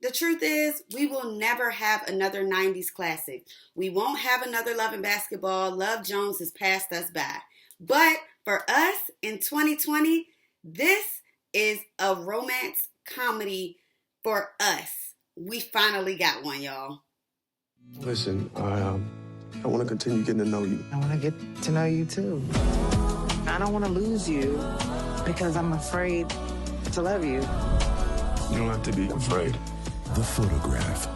the truth is, we will never have another 90s classic. We won't have another Love and Basketball. Love Jones has passed us by. But for us in 2020, this is a romance comedy for us. We finally got one, y'all. Listen, I want to continue getting to know you. I want to get to know you, too. I don't want to lose you because I'm afraid to love you. You don't have to be afraid. The Photograph.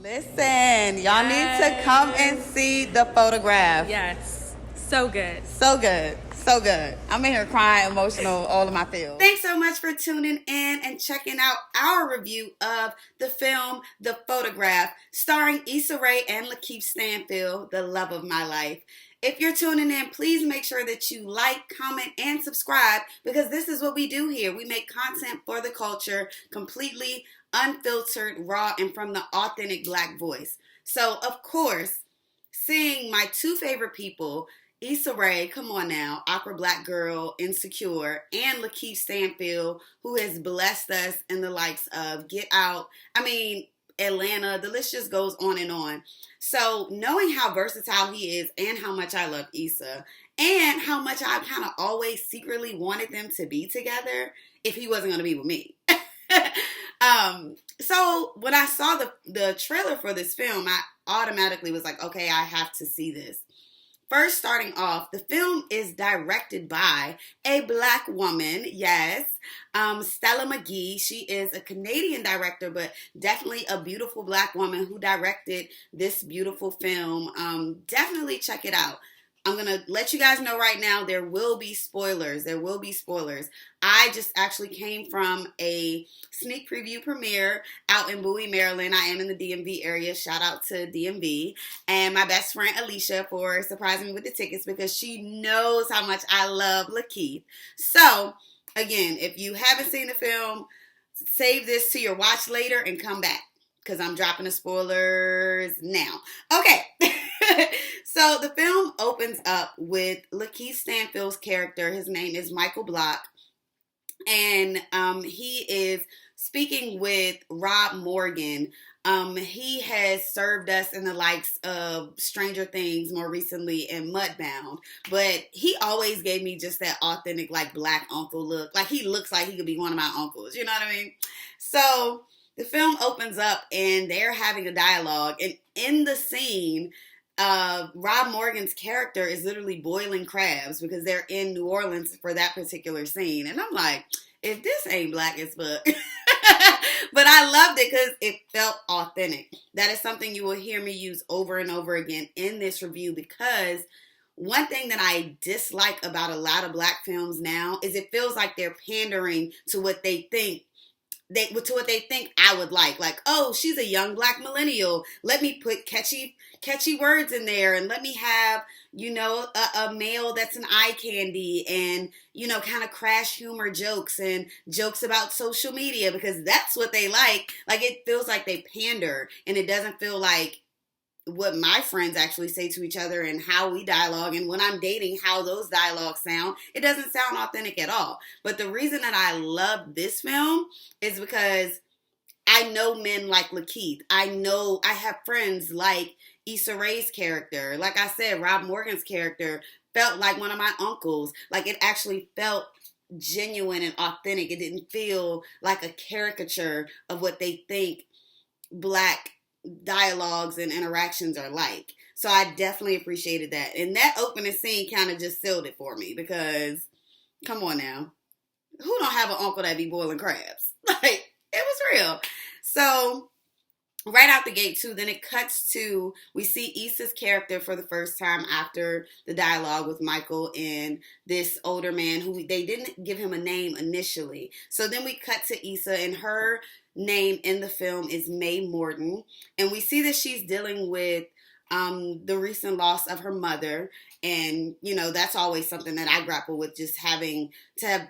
Listen, y'all need to come and see The Photograph. Yes. So good. So good. So good. I'm in here crying, emotional, all of my feels. Thanks so much for tuning in and checking out our review of the film The Photograph, starring Issa Rae and Lakeith Stanfield, the love of my life. If you're tuning in, please make sure that you like, comment, and subscribe, because this is what we do here. We make content for the culture, completely unfiltered, raw, and from the authentic Black voice. So, of course, seeing my two favorite people, Issa Rae, come on now, Awkward Black Girl, Insecure, and Lakeith Stanfield, who has blessed us in the likes of Get Out, Atlanta, the list just goes on and on. So knowing how versatile he is and how much I love Issa and how much I kind of always secretly wanted them to be together if he wasn't going to be with me. So when I saw the trailer for this film, I automatically was like, okay, I have to see this. First, starting off, the film is directed by a Black woman, yes, Stella Meghie. She is a Canadian director, but definitely a beautiful Black woman who directed this beautiful film. Definitely check it out. I'm going to let you guys know right now, there will be spoilers. There will be spoilers. I just actually came from a sneak preview premiere out in Bowie, Maryland. I am in the DMV area. Shout out to DMV. And my best friend, Alicia, for surprising me with the tickets because she knows how much I love Lakeith. So, again, if you haven't seen the film, save this to your watch later and come back because I'm dropping the spoilers now. Okay. So the film opens up with Lakeith Stanfield's character. His name is Michael Block. And he is speaking with Rob Morgan. He has served us in the likes of Stranger Things, more recently, and Mudbound. But he always gave me just that authentic, like, Black uncle look. Like, he looks like he could be one of my uncles. You know what I mean? So the film opens up and they're having a dialogue. And in the scene, Rob Morgan's character is literally boiling crabs because they're in New Orleans for that particular scene. And I'm like, if this ain't Black as fuck. But I loved it because it felt authentic. That is something you will hear me use over and over again in this review, because one thing that I dislike about a lot of Black films now is it feels like they're pandering to what they think I would like. Like, oh, she's a young Black millennial. Let me put catchy words in there, and let me have, a male that's an eye candy, and, kind of crash humor jokes and jokes about social media, because that's what they like. Like, it feels like they pander, and it doesn't feel like what my friends actually say to each other and how we dialogue, and when I'm dating, how those dialogues sound. It doesn't sound authentic at all. But the reason that I love this film is because I know men like Lakeith. I have friends like Issa Rae's character. Like I said, Rob Morgan's character felt like one of my uncles. Like, it actually felt genuine and authentic. It didn't feel like a caricature of what they think Black dialogues and interactions are like. So I definitely appreciated that. And that opening scene kind of just sealed it for me, because, come on now, who don't have an uncle that be boiling crabs? Like, it was real. So right out the gate too, then it cuts to, we see Issa's character for the first time after the dialogue with Michael and this older man who they didn't give him a name initially. So then we cut to Issa, and her name in the film is Mae Morton. And we see that she's dealing with the recent loss of her mother. And, that's always something that I grapple with, just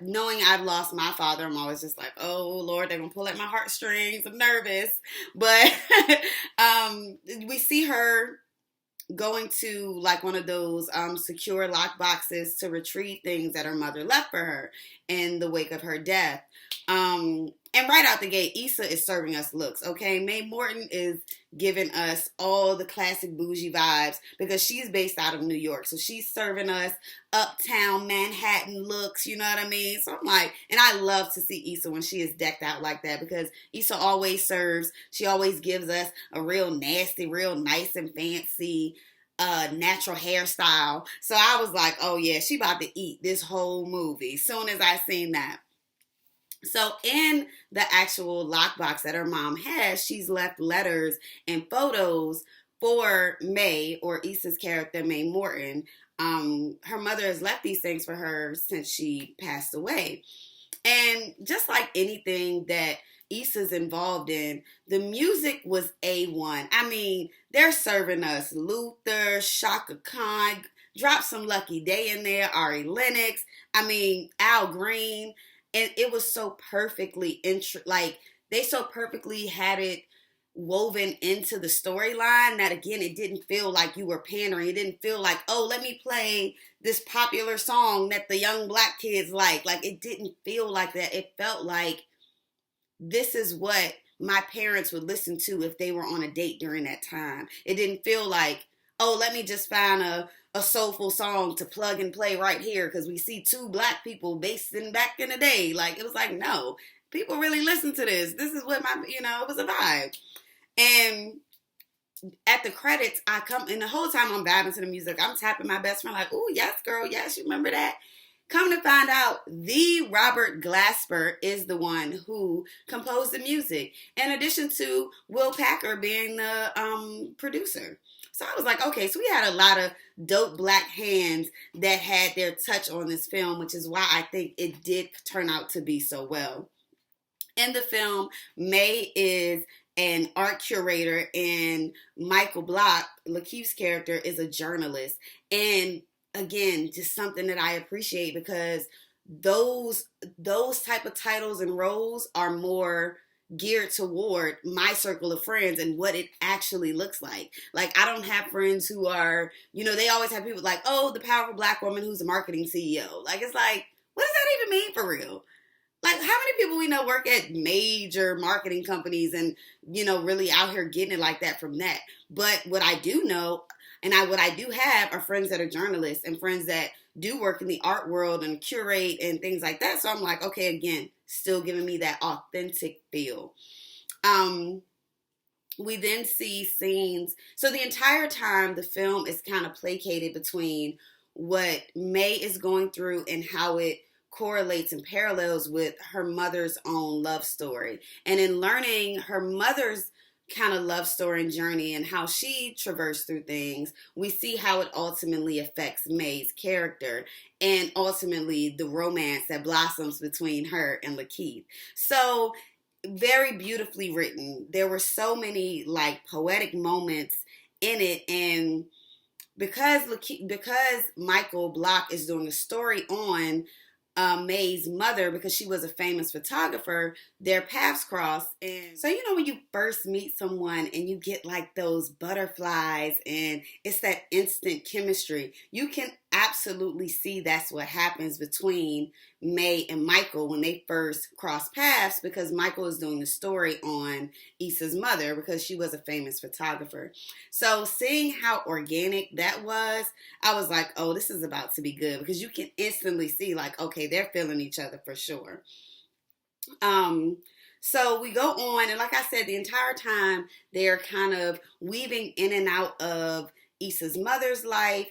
knowing I've lost my father. I'm always just like, oh, Lord, they're going to pull at my heartstrings. I'm nervous. But we see her going to like one of those secure lock boxes to retrieve things that her mother left for her in the wake of her death. And right out the gate, Issa is serving us looks, okay? Mae Morton is giving us all the classic bougie vibes because she's based out of New York. So she's serving us uptown Manhattan looks, you know what I mean? So I'm like, and I love to see Issa when she is decked out like that because Issa always serves. She always gives us a real nasty, real nice and fancy natural hairstyle. So I was like, oh yeah, she about to eat this whole movie soon as I seen that. So in the actual lockbox that her mom has, she's left letters and photos for May, or Issa's character, Mae Morton. Her mother has left these things for her since she passed away. And just like anything that Issa's involved in, the music was A1. I mean, they're serving us Luther, Shaka Khan, drop some Lucky Day in there, Ari Lennox, I mean, Al Green. And it was so perfectly, they so perfectly had it woven into the storyline that, again, it didn't feel like you were pandering. It didn't feel like, oh, let me play this popular song that the young black kids like. Like, it didn't feel like that. It felt like this is what my parents would listen to if they were on a date during that time. It didn't feel like, oh, let me just find a soulful song to plug and play right here because we see two black people basing back in the day. Like, it was like, no, people really listen to this. This is what it was a vibe. And at the credits, and the whole time I'm vibing to the music, I'm tapping my best friend like, oh, yes, girl, yes, you remember that? Come to find out, the Robert Glasper is the one who composed the music, in addition to Will Packer being the producer. So I was like, okay, so we had a lot of dope black hands that had their touch on this film, which is why I think it did turn out to be so well. In the film, May is an art curator, and Michael Block, Lakeith's character, is a journalist. And again, just something that I appreciate because those type of titles and roles are more geared toward my circle of friends and what it actually looks like. Like, I don't have friends who are, they always have people like, oh, the powerful black woman who's a marketing CEO. Like, it's like, what does that even mean for real? Like, how many people we know work at major marketing companies and, really out here getting it like that from that? But what I do know, what I do have are friends that are journalists and friends that do work in the art world and curate and things like that. So I'm like, okay, again, still giving me that authentic feel. We then see scenes. So the entire time, the film is kind of placated between what May is going through and how it correlates and parallels with her mother's own love story. And in learning her mother's kind of love story and journey and how she traversed through things, we see how it ultimately affects May's character and ultimately the romance that blossoms between her and Lakeith. So very beautifully written. There were so many poetic moments in it, and because Michael Block is doing a story on May's mother, because she was a famous photographer, their paths cross. And so, when you first meet someone and you get those butterflies and it's that instant chemistry, you can absolutely see that's what happens between May and Michael when they first cross paths, because Michael is doing the story on Issa's mother because she was a famous photographer. So seeing how organic that was, I was like, oh, this is about to be good, because you can instantly see okay, they're feeling each other for sure. So we go on, and like I said, the entire time they're kind of weaving in and out of May's mother's life,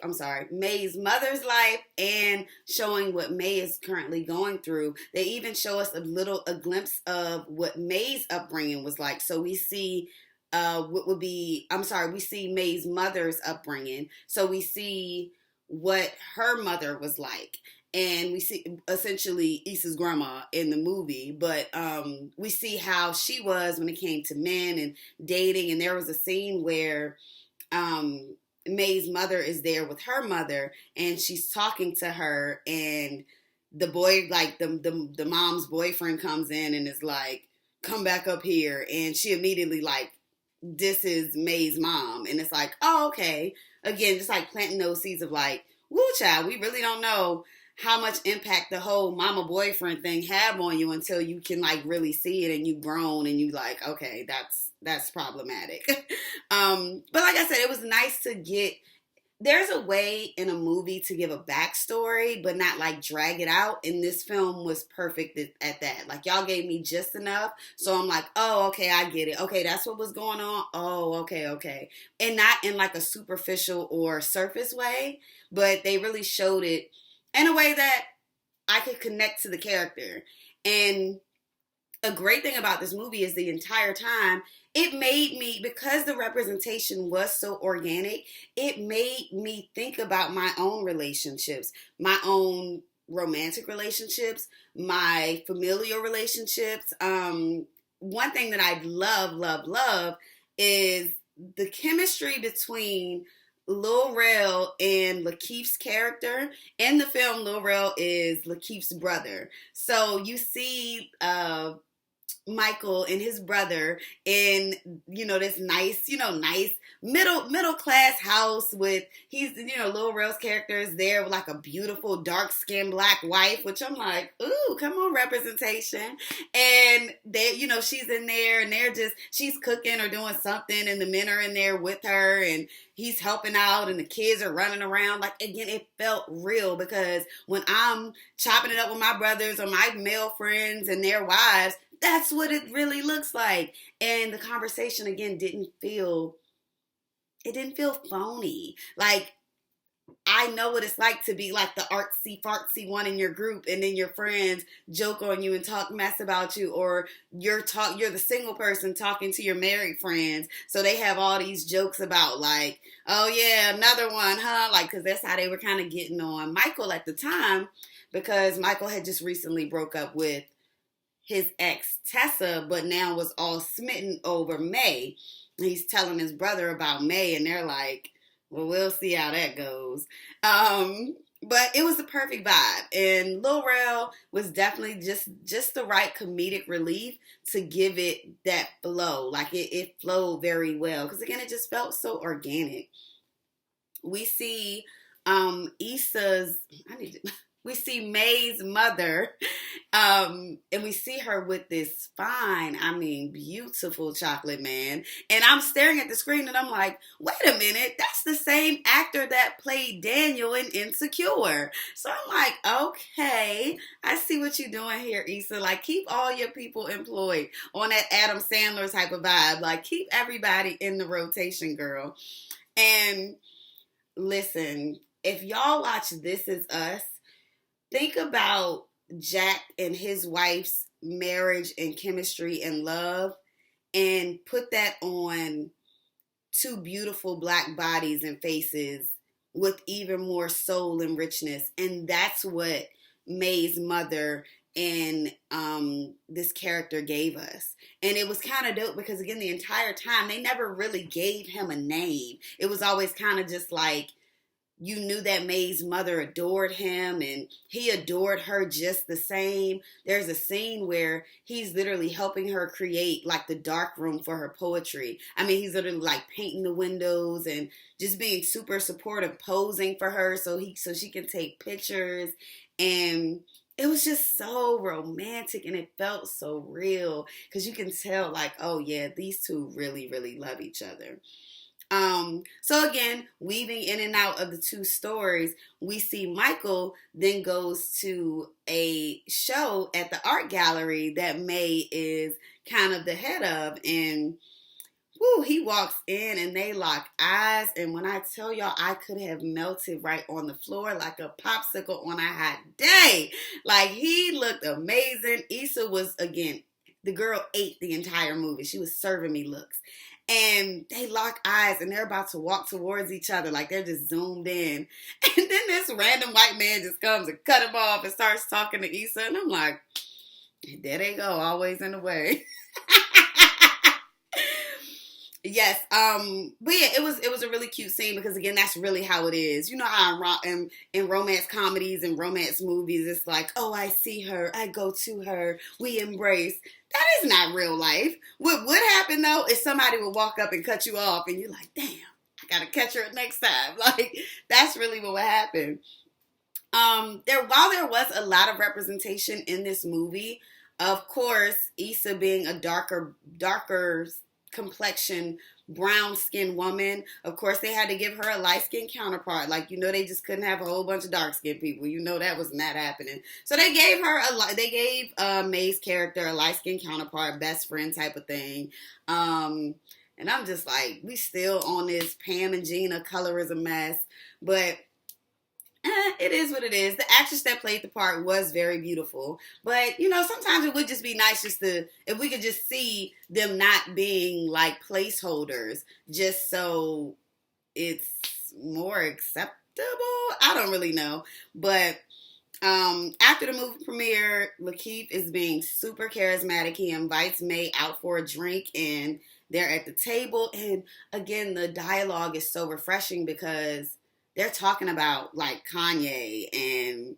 and showing what May is currently going through. They even show us a glimpse of what May's upbringing was like. So we see we see May's mother's upbringing. So we see what her mother was like. And we see essentially Issa's grandma in the movie, but we see how she was when it came to men and dating. And there was a scene where May's mother is there with her mother, and she's talking to her, and the boy, the mom's boyfriend, comes in and is like, come back up here, and she immediately this is May's mom, and it's like, oh, okay. Again, just planting those seeds of woo child, we really don't know how much impact the whole mama boyfriend thing have on you until you can like really see it and you've grown and you like, okay, that's problematic. But like I said, it was nice to get, there's a way in a movie to give a backstory, but not like drag it out. And this film was perfect at that. Like y'all gave me just enough. So I'm like, oh, okay, I get it. Okay, that's what was going on. Oh, okay. And not in like a superficial or surface way, but they really showed it in a way that I could connect to the character. And a great thing about this movie is the entire time, it made me, because the representation was so organic, it made me think about my own relationships, my own romantic relationships, my familial relationships. One thing that I love is the chemistry between Lil Rel and Lakeith's character. In the film, Lil Rel is Lakeith's brother. So you see Michael and his brother in, this nice middle class house with, Lil Rel's character is there with like a beautiful dark skinned black wife, which I'm like, ooh, come on, representation. And they, she's in there and she's cooking or doing something and the men are in there with her and he's helping out and the kids are running around. Like, again, it felt real because when I'm chopping it up with my brothers or my male friends and their wives, that's what it really looks like. And the conversation, again, didn't feel phony. Like, I know what it's like to be like the artsy fartsy one in your group and then your friends joke on you and talk mess about you, or you're the single person talking to your married friends. So they have all these jokes about like, oh yeah, another one, huh? Like, cause that's how they were kind of getting on Michael at the time, because Michael had just recently broke up with his ex Tessa, but now was all smitten over May. He's telling his brother about May and they're like, well, we'll see how that goes. But it was the perfect vibe. And Lil Rel was definitely just the right comedic relief to give it that flow. Like it flowed very well. Because again, it just felt so organic. We see we see May's mother, and we see her with this fine, beautiful chocolate man. And I'm staring at the screen and I'm like, wait a minute, that's the same actor that played Daniel in Insecure. So I'm like, okay, I see what you're doing here, Issa. Like, keep all your people employed on that Adam Sandler type of vibe. Like, keep everybody in the rotation, girl. And listen, if y'all watch This Is Us, think about Jack and his wife's marriage and chemistry and love, and put that on two beautiful black bodies and faces with even more soul and richness. And that's what May's mother and this character gave us. And it was kind of dope because, again, the entire time, they never really gave him a name. It was always kind of just like, you knew that May's mother adored him and he adored her just the same. There's a scene where he's literally helping her create like the dark room for her poetry. He's literally like painting the windows and just being super supportive, posing for her so she can take pictures. And it was just so romantic and it felt so real because you can tell like, oh yeah, these two really, really love each other. So again, weaving in and out of the two stories, we see Michael then goes to a show at the art gallery that May is kind of the head of, and he walks in and they lock eyes, and when I tell y'all, I could have melted right on the floor like a popsicle on a hot day. Like, he looked amazing. Issa was, again, the girl ate the entire movie. She was serving me looks. And they lock eyes and they're about to walk towards each other. Like, they're just zoomed in. And then this random white man just comes and cut him off and starts talking to Issa. And I'm like, there they go, always in the way. Yes, but yeah, it was a really cute scene because, again, that's really how it is. You know how in romance comedies and romance movies, it's like, oh, I see her, I go to her, we embrace. That is not real life. What would happen, though, is somebody would walk up and cut you off, and you're like, damn, I gotta catch her next time. Like, that's really what would happen. While there was a lot of representation in this movie, of course, Issa being a darker complexion, brown skinned woman, of course they had to give her a light skinned counterpart. Like, they just couldn't have a whole bunch of dark skinned people. That was not happening. So they gave May's character a light skinned counterpart, best friend type of thing. And I'm just like, we still on this Pam and Gina colorism mess, but it is what it is. The actress that played the part was very beautiful. But, sometimes it would just be nice if we could just see them not being like placeholders, just so it's more acceptable. I don't really know. But after the movie premiere, Lakeith is being super charismatic. He invites May out for a drink and they're at the table. And again, the dialogue is so refreshing because they're talking about like Kanye and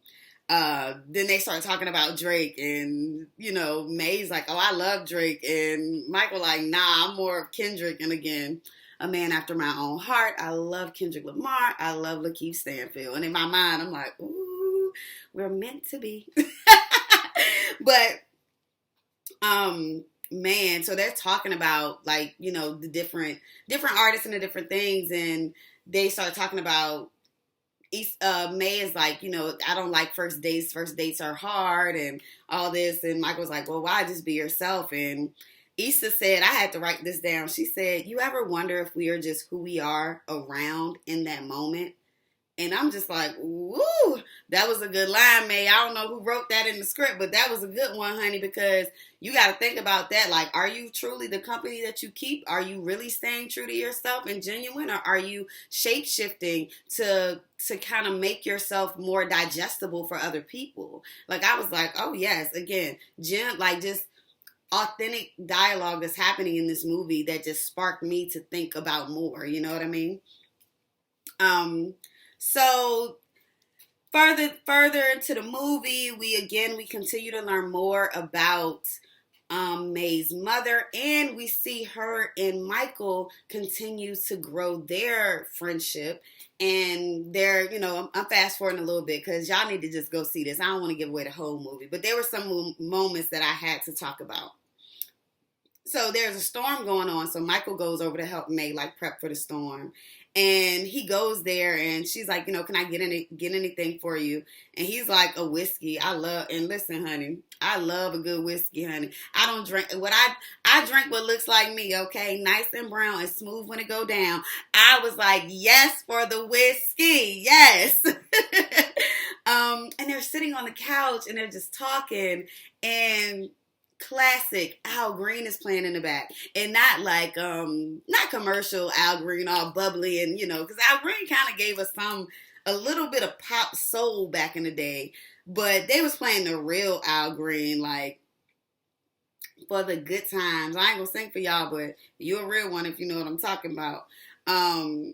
then they start talking about Drake and, May's like, oh, I love Drake. And Michael like, nah, I'm more of Kendrick. And again, a man after my own heart. I love Kendrick Lamar. I love Lakeith Stanfield. And in my mind, I'm like, ooh, we're meant to be. But, man, so they're talking about like, the different artists and the different things. And they start talking about May is like, I don't like first dates. First dates are hard and all this. And Michael's like, well, why just be yourself? And Issa said, I had to write this down. She said, you ever wonder if we are just who we are around in that moment? And I'm just like, woo, that was a good line, May. I don't know who wrote that in the script, but that was a good one, honey, because you got to think about that. Like, are you truly the company that you keep? Are you really staying true to yourself and genuine? Or are you shape-shifting to kind of make yourself more digestible for other people? Like, I was like, oh, yes, again, just authentic dialogue that's happening in this movie that just sparked me to think about more. You know what I mean? So further into the movie, we continue to learn more about May's mother, and we see her and Michael continue to grow their friendship. And they're, I'm fast forwarding a little bit because y'all need to just go see this. I don't want to give away the whole movie, but there were some moments that I had to talk about. So there's a storm going on. So Michael goes over to help May, like, prep for the storm. And he goes there and she's like, can I get anything for you? And he's like, a whiskey. And listen, honey, I love a good whiskey, honey. I don't drink I drink what looks like me, okay? Nice and brown and smooth when it go down. I was like, yes, for the whiskey. Yes. And they're sitting on the couch and they're just talking, and classic Al Green is playing in the back, and not like not commercial Al Green all bubbly and because Al Green kind of gave us a little bit of pop soul back in the day, but they was playing the real Al Green, like, for the good times. I ain't gonna sing for y'all, but you're a real one if you know what I'm talking about. And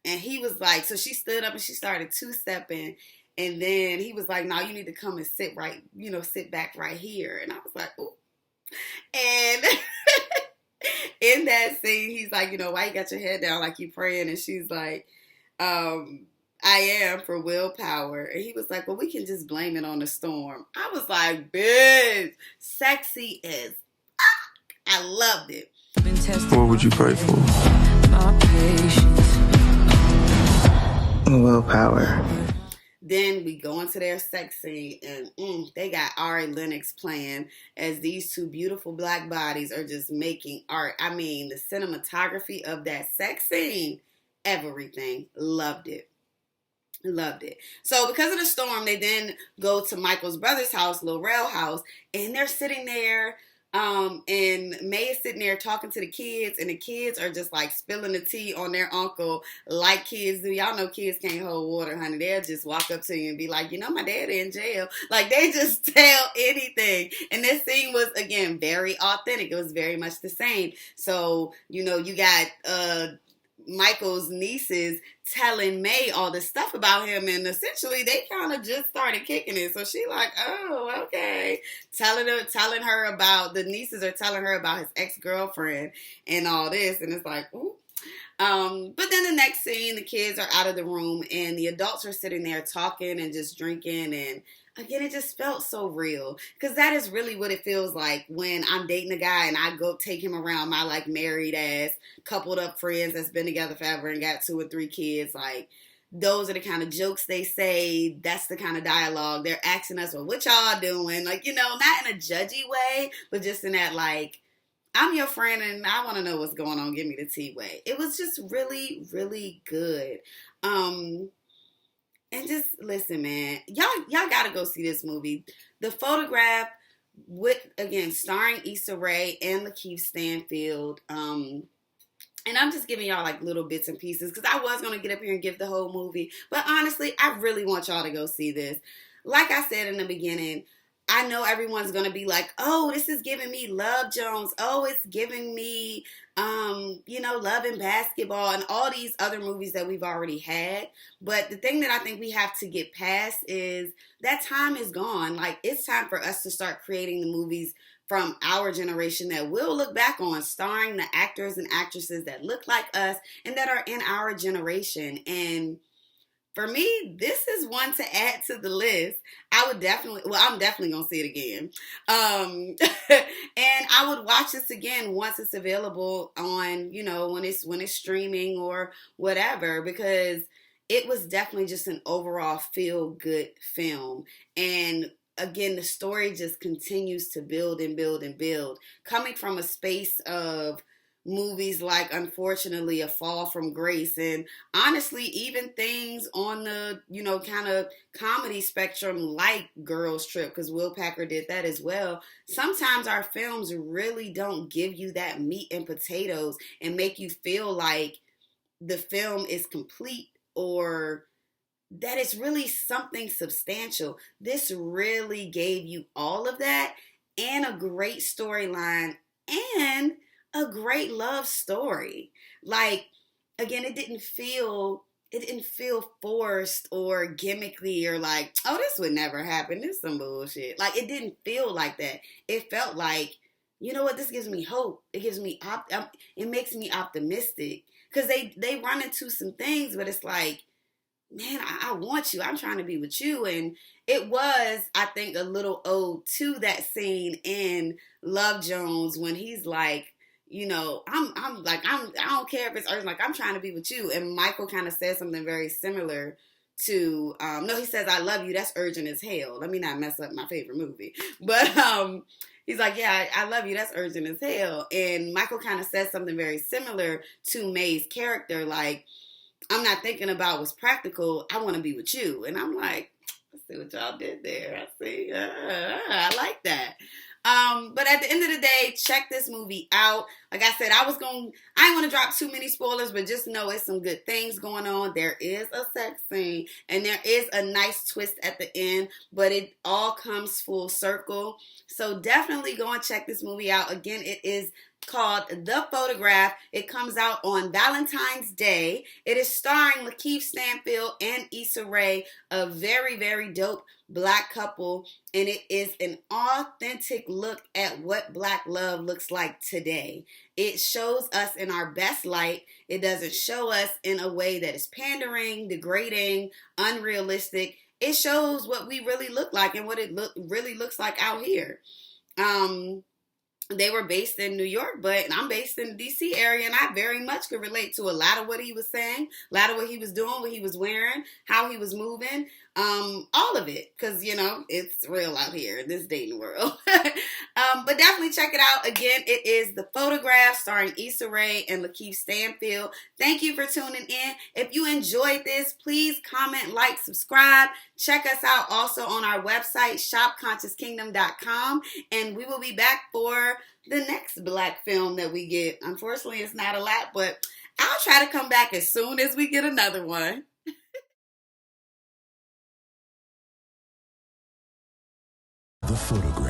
he was like, so she stood up and she started two-stepping. And then he was like, no, you need to come and sit back right here. And I was like, ooh. And in that scene, he's like, why you got your head down like you praying? And she's like, I am, for willpower. And he was like, well, we can just blame it on the storm. I was like, bitch, sexy as I loved it. What would you pray for? My patience. Willpower. Then we go into their sex scene, and they got Ari Lennox playing as these two beautiful black bodies are just making art. I mean, the cinematography of that sex scene, everything. Loved it. So because of the storm, they then go to Michael's brother's house, Lil Rel house, and they're sitting there. And May is sitting there talking to the kids, and the kids are just like spilling the tea on their uncle like kids do. Y'all know kids can't hold water, honey. They'll just walk up to you and be like, my daddy in jail. Like, they just tell anything. And this scene was, again, very authentic. It was very much the same. So, you got Michael's nieces telling May all this stuff about him, and essentially they kind of just started kicking it. So she like, oh, okay. The nieces are telling her about his ex-girlfriend and all this, and it's like, ooh. But then the next scene, the kids are out of the room and the adults are sitting there talking and just drinking. And again, it just felt so real, because that is really what it feels like when I'm dating a guy and I go take him around my like married ass, coupled up friends that's been together forever and got 2 or 3 kids. Like, those are the kind of jokes they say. That's the kind of dialogue they're asking us. Well, what y'all doing? Like, not in a judgy way, but just in that, like, I'm your friend and I want to know what's going on. Give me the tea way. It was just really, really good. And just listen, man, y'all gotta go see this movie. The Photograph, with, again, starring Issa Rae and Lakeith Stanfield. And I'm just giving y'all like little bits and pieces because I was going to get up here and give the whole movie. But honestly, I really want y'all to go see this. Like I said in the beginning, I know everyone's going to be like, oh, this is giving me Love Jones. Oh, it's giving me, Love and Basketball and all these other movies that we've already had. But the thing that I think we have to get past is that time is gone. Like, it's time for us to start creating the movies from our generation that we'll look back on, starring the actors and actresses that look like us and that are in our generation. And for me, this is one to add to the list. I'm definitely going to see it again. And I would watch this again once it's available on, when it's streaming or whatever, because it was definitely just an overall feel-good film. And again, the story just continues to build and build and build. Coming from a space of movies like, unfortunately, A Fall from Grace, and honestly, even things on the, kind of comedy spectrum like Girls Trip, because Will Packer did that as well. Sometimes our films really don't give you that meat and potatoes and make you feel like the film is complete or that it's really something substantial. This really gave you all of that and a great storyline and a great love story. Like, again, it didn't feel forced or gimmicky or like, oh, this would never happen. This is some bullshit. Like, it didn't feel like that. It felt like, you know what, this gives me hope. It gives me, it makes me optimistic. Because they run into some things, but it's like, man, I want you. I'm trying to be with you. And it was, I think, a little ode to that scene in Love Jones when he's like, I don't care if it's urgent. Like, I'm trying to be with you. And Michael kind of says something very similar to, no, he says, I love you. That's urgent as hell. Let me not mess up my favorite movie. But, he's like, yeah, I love you. That's urgent as hell. And Michael kind of says something very similar to May's character. Like, I'm not thinking about what's practical. I want to be with you. And I'm like, I see what y'all did there. I see. I like that. But at the end of the day, check this movie out. Like I said, I didn't want to drop too many spoilers, but just know it's some good things going on. There is a sex scene and there is a nice twist at the end, but it all comes full circle. So definitely go and check this movie out. Again, it is called The Photograph. It comes out on Valentine's Day. It is starring Lakeith Stanfield and Issa Rae, a very, very dope Black couple, and it is an authentic look at what Black love looks like today. It shows us in our best light. It doesn't show us in a way that is pandering, degrading, unrealistic. It shows what we really look like and what it really looks like out here. They were based in New York, but I'm based in the D.C. area, and I very much could relate to a lot of what he was saying, a lot of what he was doing, what he was wearing, how he was moving, all of it, because, it's real out here in this dating world. But definitely check it out. Again, it is The Photograph, starring Issa Rae and Lakeith Stanfield. Thank you for tuning in. If you enjoyed this, please comment, like, subscribe. Check us out also on our website, shopconsciouskingdom.com, and we will be back for the next Black film that we get. Unfortunately, it's not a lot, but I'll try to come back as soon as we get another one. The Photograph.